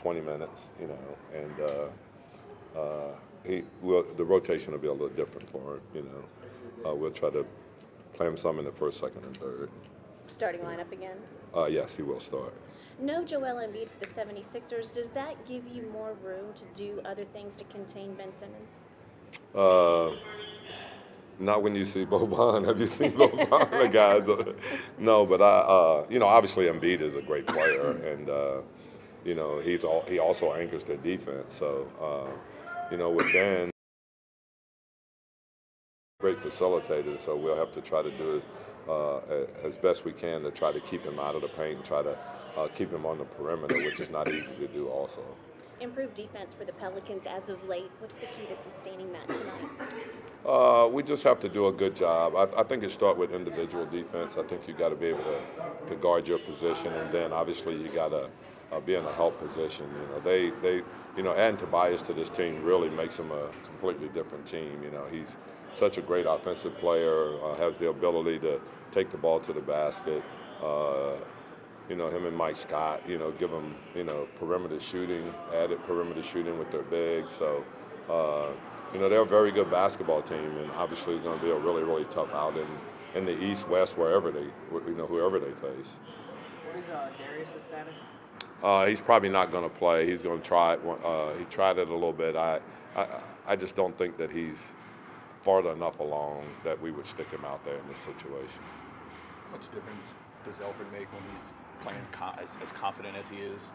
20 minutes, and the rotation will be a little different for him, we'll try to play him some in the first, second, and third. Starting lineup again? Yes, he will start. No Joel Embiid for the 76ers. Does that give you more room to do other things to contain Ben Simmons? Not when you see Boban. Have you seen Boban? The guys. No, but obviously Embiid is a great player, and he also anchors the defense. So, with Ben, great facilitator. So we'll have to try to do it as best we can to try to keep him out of the paint and try to keep him on the perimeter, which is not easy to do also. Improved defense for the Pelicans as of late. What's the key to sustaining that tonight? We just have to do a good job. I think it starts with individual defense. I think you got to be able to guard your position, and then obviously you got to be in a help position. Adding Tobias to this team really makes him a completely different team. He's such a great offensive player, has the ability to take the ball to the basket. Him and Mike Scott, give them, perimeter shooting, added perimeter shooting with their bigs. So, they're a very good basketball team, and obviously it's going to be a really, really tough out in the East, West, whoever they face. What is Darius' status? He's probably not going to play. He's going to try it. He tried it a little bit. I just don't think that he's farther enough along that we would stick him out there in this situation. How much difference does Alvin make when he's playing as confident as he is?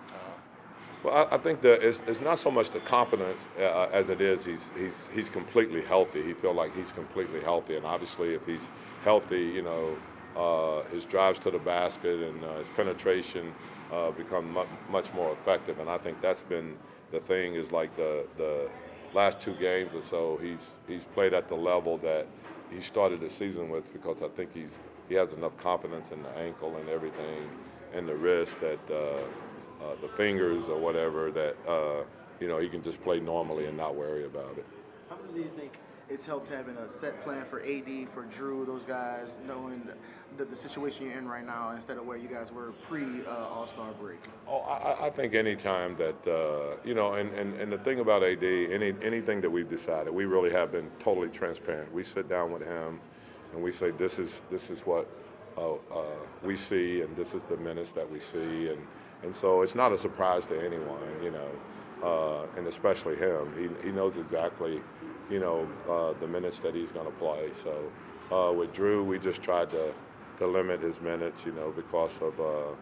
Well, I think that it's not so much the confidence as it is he's completely healthy. He feels like he's completely healthy, and obviously if he's healthy, his drives to the basket and his penetration become much more effective. And I think that's been the thing is like the last 2 games or so he's played at the level that he started the season with, because I think he has enough confidence in the ankle and everything and the wrist that the fingers or whatever that he can just play normally and not worry about it. How much do you think it's helped having a set plan for AD, for Drew, those guys, knowing the situation you're in right now instead of where you guys were pre-All-Star break? Oh, I think any time that, and the thing about AD, anything that we've decided, we really have been totally transparent. We sit down with him and we say, this is what we see, and this is the minutes that we see. And so it's not a surprise to anyone, and especially him. He knows exactly, the minutes that he's going to play. So with Drew, we just tried to limit his minutes, because of,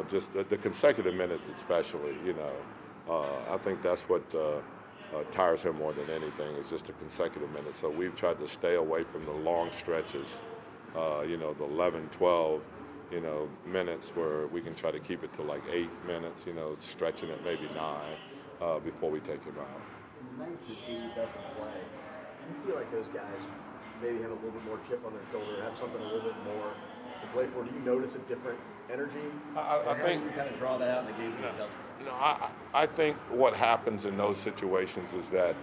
just the consecutive minutes especially, I think that's what tires him more than anything, is just the consecutive minutes. So we've tried to stay away from the long stretches, the 11, 12, minutes where we can try to keep it to like 8 minutes, stretching it maybe 9 before we take him out. Nights that he doesn't play, do you feel like those guys maybe have a little bit more chip on their shoulder, have something a little bit more to play for? Do you notice a different energy? I think you kind of draw that out in the games that adjustment. I think what happens in those situations is that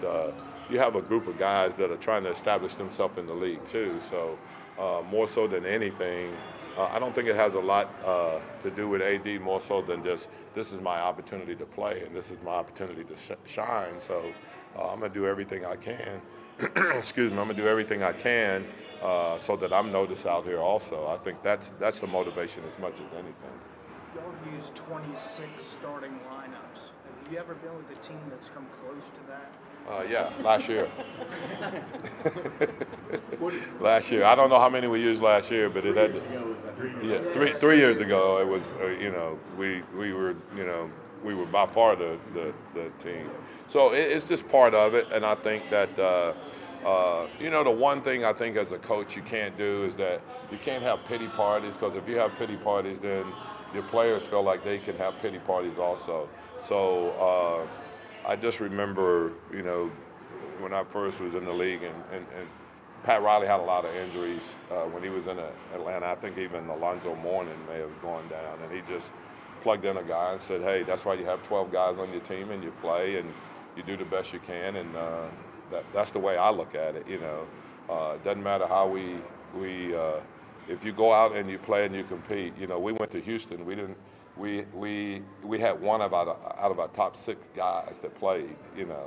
you have a group of guys that are trying to establish themselves in the league too. So more so than anything, I don't think it has a lot to do with AD, more so than just this is my opportunity to play and this is my opportunity to shine. So I'm going to do everything I can. Excuse me. I'm going to do everything I can so that I'm noticed out here also. I think that's the motivation as much as anything. Y'all use 26 starting lineups. Have you ever been with a team that's come close to that? Yeah, last year. Last year. I don't know how many we used last year, but it had. Yeah, 3 years ago it was. We were by far the team. So it's just part of it, and I think that the one thing I think as a coach you can't do is that you can't have pity parties, because if you have pity parties, then your players feel like they can have pity parties also. So I just remember, when I first was in the league, and Pat Riley had a lot of injuries when he was in Atlanta. I think even Alonzo Mourning may have gone down, and he just plugged in a guy and said, hey, that's why you have 12 guys on your team and you play and you do the best you can, and that's the way I look at it. It doesn't matter how if you go out and you play and you compete. We went to Houston. We we had one out of our top 6 guys that played, you know,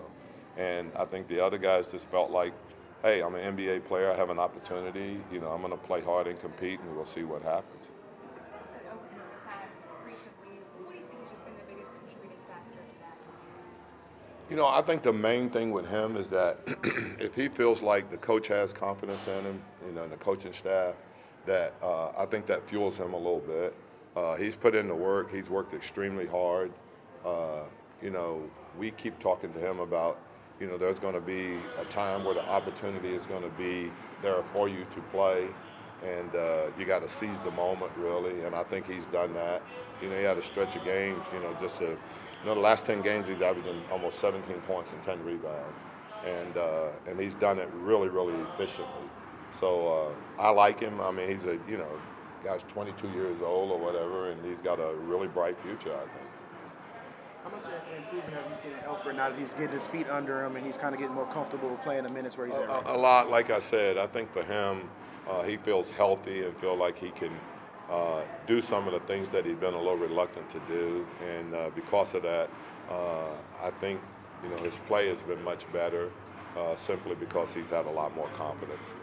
and I think the other guys just felt like, hey, I'm an NBA player, I have an opportunity, you know, I'm going to play hard and compete, and we'll see what happens. The success that Oklahoma has had recently, what do you think has just been the biggest contributing factor to that? You know, I think the main thing with him is that if he feels like the coach has confidence in him, you know, and the coaching staff, that I think that fuels him a little bit. He's put in the work. He's worked extremely hard. You know, we keep talking to him about, you know, there's going to be a time where the opportunity is going to be there for you to play, and you got to seize the moment, really. And I think he's done that. You know, he had a stretch of games, you know, you know, the last 10 games he's averaging almost 17 points and 10 rebounds, and he's done it really, really efficiently. So I like him. I mean, he's you know, guy's 22 years old or whatever, and he's got a really bright future, I think. How much improvement have you seen in Alfred now that he's getting his feet under him and he's kind of getting more comfortable playing the minutes where he's at? Right A lot, like I said. I think for him, he feels healthy and feel like he can do some of the things that he's been a little reluctant to do, and because of that, I think, you know, his play has been much better simply because he's had a lot more confidence.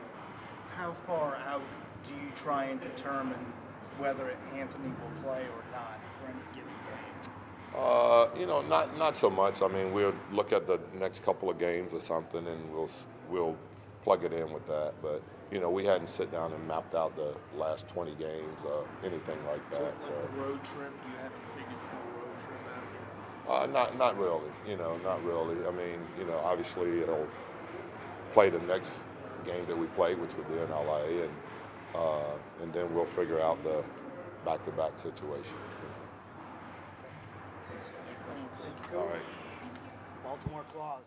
How far out do you try and determine whether Anthony will play or not for any given game? You know, not so much. I mean, we'll look at the next couple of games or something, and we'll plug it in with that. But you know, we hadn't sit down and mapped out the last 20 games or anything like that. So like a road trip, you haven't figured the road trip out yet? Not really. You know, not really. I mean, you know, obviously he'll play the next game that we play, which would be in LA, and then we'll figure out the back-to-back situation. All right. Baltimore Claws.